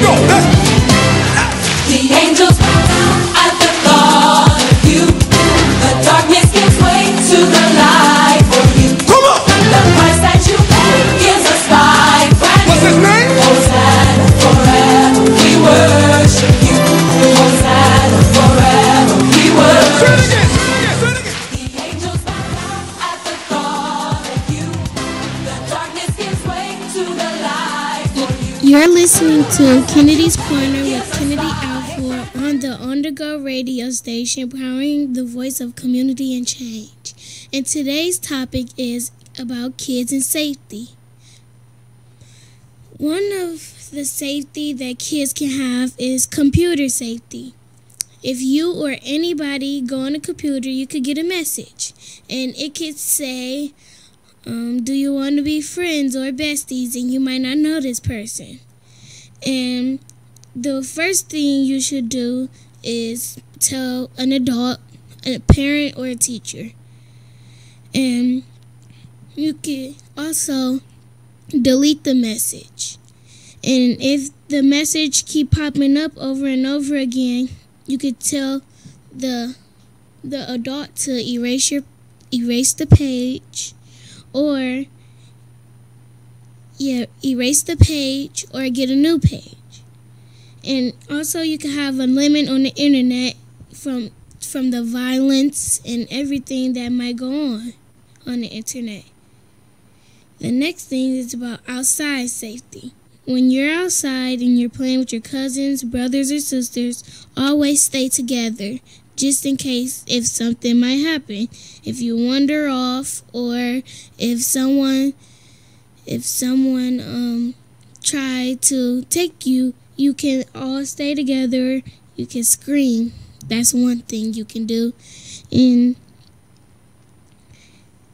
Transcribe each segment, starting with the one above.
go. The angels bow down at the thought of you. The darkness gives way to the light for you. Come on. The price that you pay gives us life brand new. What's his name? Hosanna forever, we worship you. Hosanna forever, we worship you. The angels bow down at the thought of you. The darkness gives way to the light for you. You're listening to Kennedy's Corner with Kennedy Alford on the Go Radio station, powering the voice of community and change. And today's topic is about kids and safety. One of the safety that kids can have is computer safety. If you or anybody go on a computer, you could get a message, and it could say, do you want to be friends or besties? And you might not know this person. And the first thing you should do is tell an adult, a parent, or a teacher. And you can also delete the message. And if the message keep popping up over and over again, you could tell the adult to erase the page, or erase the page or get a new page. And also you can have a limit on the internet from the violence and everything that might go on the internet. The next thing is about outside safety. When you're outside and you're playing with your cousins, brothers, or sisters, always stay together, just in case if something might happen. If you wander off, or if someone try to take you, you can all stay together. You can scream. That's one thing you can do. And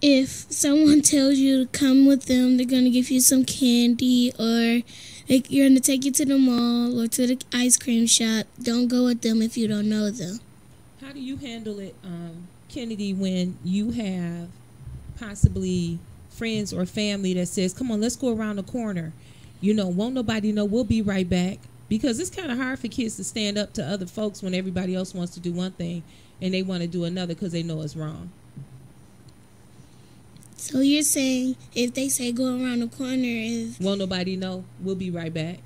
if someone tells you to come with them, they're going to give you some candy, or you're going to take you to the mall or to the ice cream shop. Don't go with them if you don't know them. How do you handle it, Kennedy, when you have possibly friends or family that says, come on, let's go around the corner. You know, won't nobody know, we'll be right back. Because it's kind of hard for kids to stand up to other folks when everybody else wants to do one thing and they want to do another because they know it's wrong. So you're saying if they say go around the corner, won't nobody know, we'll be right back?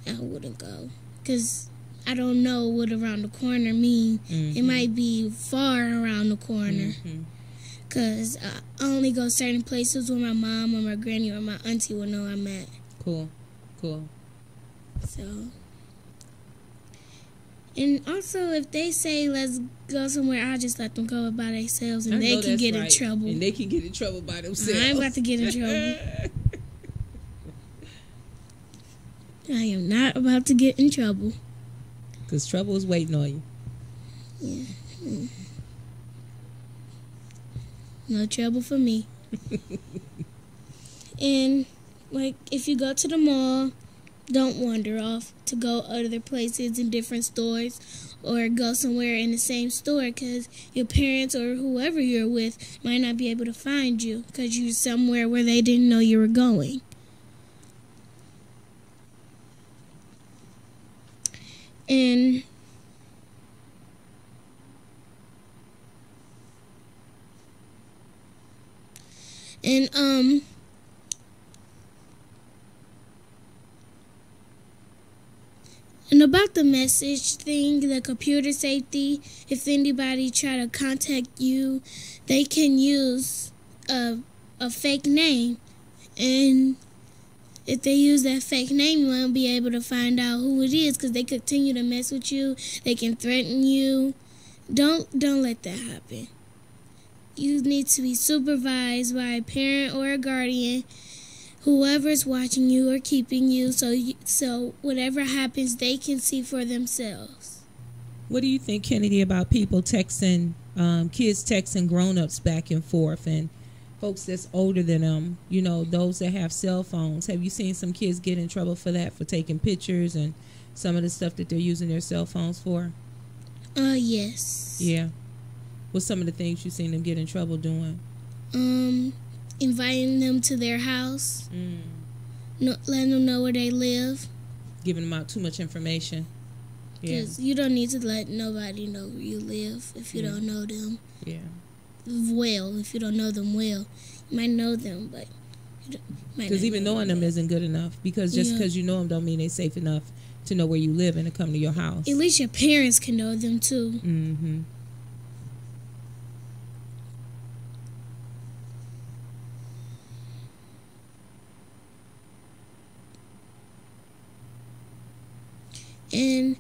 I wouldn't go, because I don't know what around the corner mean. Mm-hmm. It might be far around the corner. Because I only go certain places where my mom or my granny or my auntie will know I'm at. Cool. So, and also if they say let's go somewhere, I'll just let them go by themselves, and they can get in trouble. And they can get in trouble by themselves. I ain't about to get in trouble. I am not about to get in trouble. Because trouble is waiting on you. Yeah. No trouble for me. And, like, if you go to the mall, don't wander off to go other places in different stores, or go somewhere in the same store, because your parents or whoever you're with might not be able to find you because you're somewhere where they didn't know you were going. And about the message thing, the computer safety, if anybody try to contact you, they can use a fake name, and if they use that fake name, you won't be able to find out who it is, because they continue to mess with you. They can threaten you. Don't let that happen. You need to be supervised by a parent or a guardian, whoever's watching you or keeping you, so whatever happens, they can see for themselves. What do you think, Kennedy, about people texting, kids texting grown-ups back and forth, and folks that's older than them, you know, those that have cell phones? Have you seen some kids get in trouble for that, for taking pictures and some of the stuff that they're using their cell phones for? Yes. Yeah. What's some of the things you've seen them get in trouble doing? Inviting them to their house, letting them know where they live. Giving them out too much information. Yeah. Because you don't need to let nobody know where you live if you don't know them Yeah. well. If you don't know them well, you might know them, but Because even knowing them isn't good enough. Because just because you know them don't mean they're safe enough to know where you live and to come to your house. At least your parents can know them too. Mm-hmm. And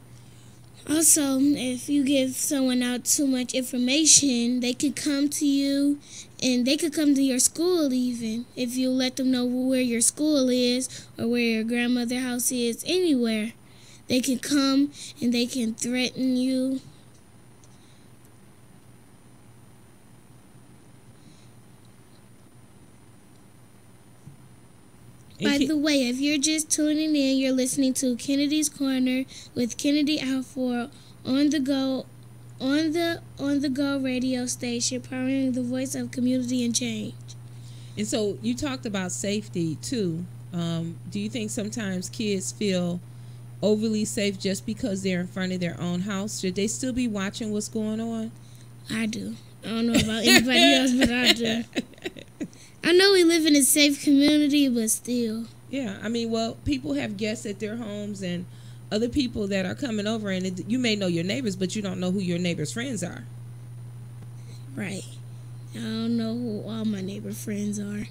also, if you give someone out too much information, they could come to you, and they could come to your school even. If you let them know where your school is or where your grandmother's house is, anywhere. They can come and they can threaten you. By the way, if you're just tuning in, you're listening to Kennedy's Corner with Kennedy Alford on the go, on the Go radio station, powering the voice of community and change. And so you talked about safety too. Do you think sometimes kids feel overly safe just because they're in front of their own house? Should they still be watching what's going on? I do. I don't know about anybody else, but I do. I know we live in a safe community, but still. Yeah, I mean, well, people have guests at their homes and other people that are coming over, and you may know your neighbors, but you don't know who your neighbors' friends are. Right. I don't know who all my neighbor friends are.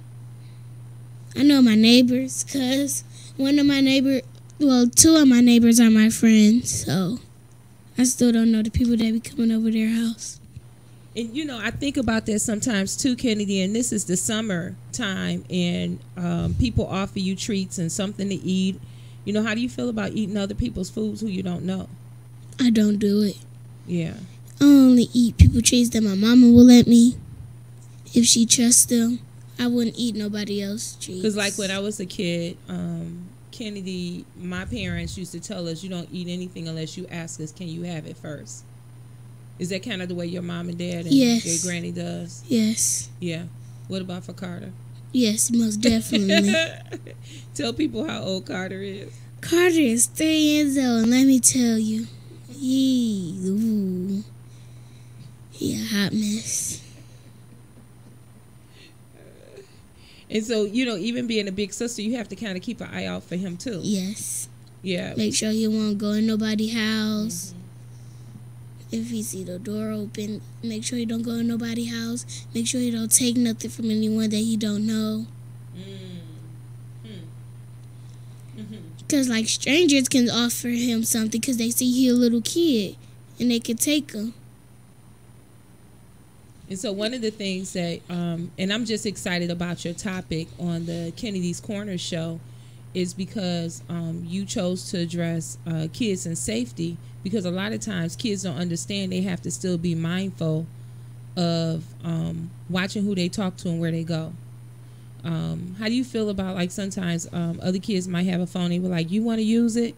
I know my neighbors, because two of my neighbors are my friends, so I still don't know the people that be coming over their house. And, you know, I think about that sometimes too, Kennedy, and this is the summer time, and people offer you treats and something to eat. You know, how do you feel about eating other people's foods who you don't know? I don't do it. Yeah. I only eat people treats that my mama will let me. If she trusts them, I wouldn't eat nobody else's treats. Because, like, when I was a kid, Kennedy, my parents used to tell us, you don't eat anything unless you ask us, can you have it first? Is that kind of the way your mom and dad and your granny does? Yes. Yeah. What about for Carter? Yes, most definitely. Tell people how old Carter is. Carter is 3 years old, and let me tell you, he a hot mess. And so, you know, even being a big sister, you have to kind of keep an eye out for him too. Yes. Yeah. Make sure he won't go in nobody's house. If he see the door open, make sure he don't go in nobody's house. Make sure he don't take nothing from anyone that he don't know. Because, like, strangers can offer him something because they see he a little kid, and they can take him. And so one of the things that, and I'm just excited about your topic on the Kennedy's Corner show, is because you chose to address kids and safety, because a lot of times kids don't understand they have to still be mindful of watching who they talk to and where they go. How do you feel about, like, sometimes other kids might have a phone and be like, you want to use it?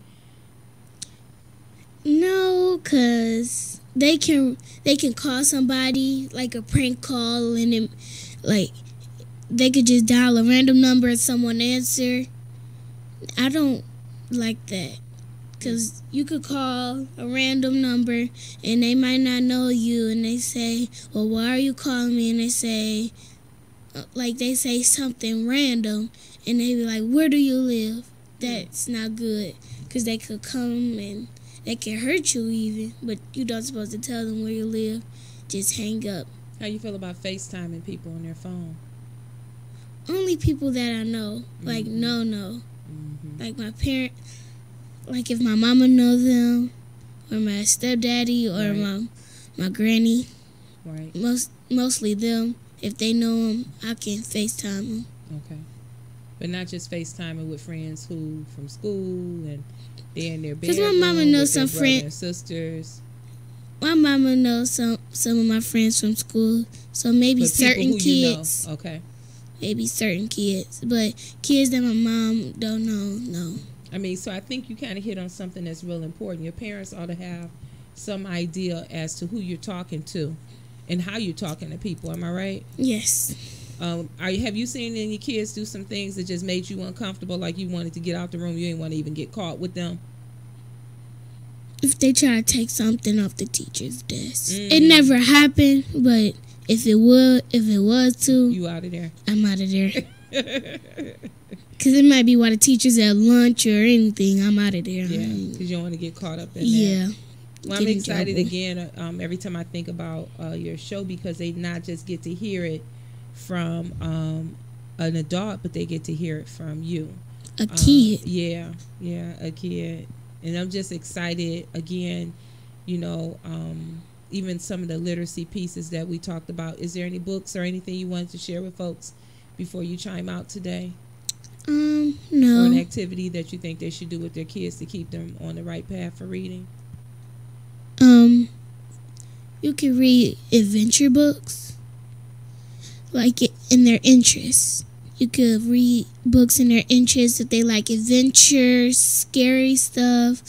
No, because they can call somebody, like a prank call, and then, like, they could just dial a random number and someone answer. I don't like that, because you could call a random number and they might not know you, and they say, well, why are you calling me? And they say, they say something random, and they be like, where do you live? That's not good, because they could come and they can hurt you even, but you're not supposed to tell them where you live. Just hang up. How you feel about FaceTiming people on their phone? Only people that I know, like, no. Like my parent, like if my mama knows them, or my stepdaddy, or my granny. Right. Mostly them. If they know them, I can FaceTime them. Okay. But not just FaceTiming with friends who from school and they're in their bedroom. Because my mama knows some friends, sisters. My mama knows some of my friends from school, so maybe certain kids. You know. Okay. Maybe certain kids, but kids that my mom don't know, no. I mean, so I think you kind of hit on something that's real important. Your parents ought to have some idea as to who you're talking to and how you're talking to people. Am I right? Yes. Have you seen any kids do some things that just made you uncomfortable, like you wanted to get out the room, you didn't want to even get caught with them? If they try to take something off the teacher's desk. It never happened, but if it was to, you out of there. I'm out of there. Because it might be while the teacher's at lunch or anything. I'm out of there. Yeah, because you don't want to get caught up in yeah. that. Well, I'm excited again every time I think about your show, because they not just get to hear it from an adult, but they get to hear it from you. A kid. Yeah, a kid. And I'm just excited again, you know, even some of the literacy pieces that we talked about. Is there any books or anything you wanted to share with folks before you chime out today? No. Or an activity that you think they should do with their kids to keep them on the right path for reading? You can read adventure books, like in their interests. You could read books in their interests if they like adventures, scary stuff.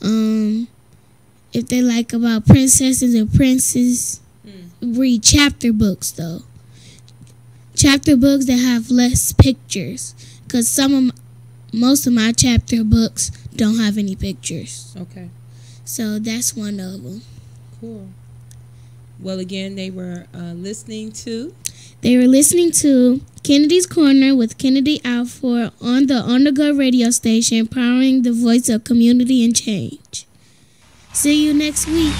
If they like about princesses and princes, read chapter books though. Chapter books that have less pictures, because most of my chapter books don't have any pictures. Okay. So that's one of them. Cool. Well, again, they were listening to Kennedy's Corner with Kennedy Alford on the Go radio station, powering the voice of community and change. See you next week.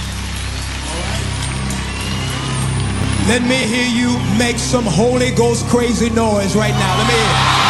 Let me hear you make some Holy Ghost crazy noise right now. Let me hear it.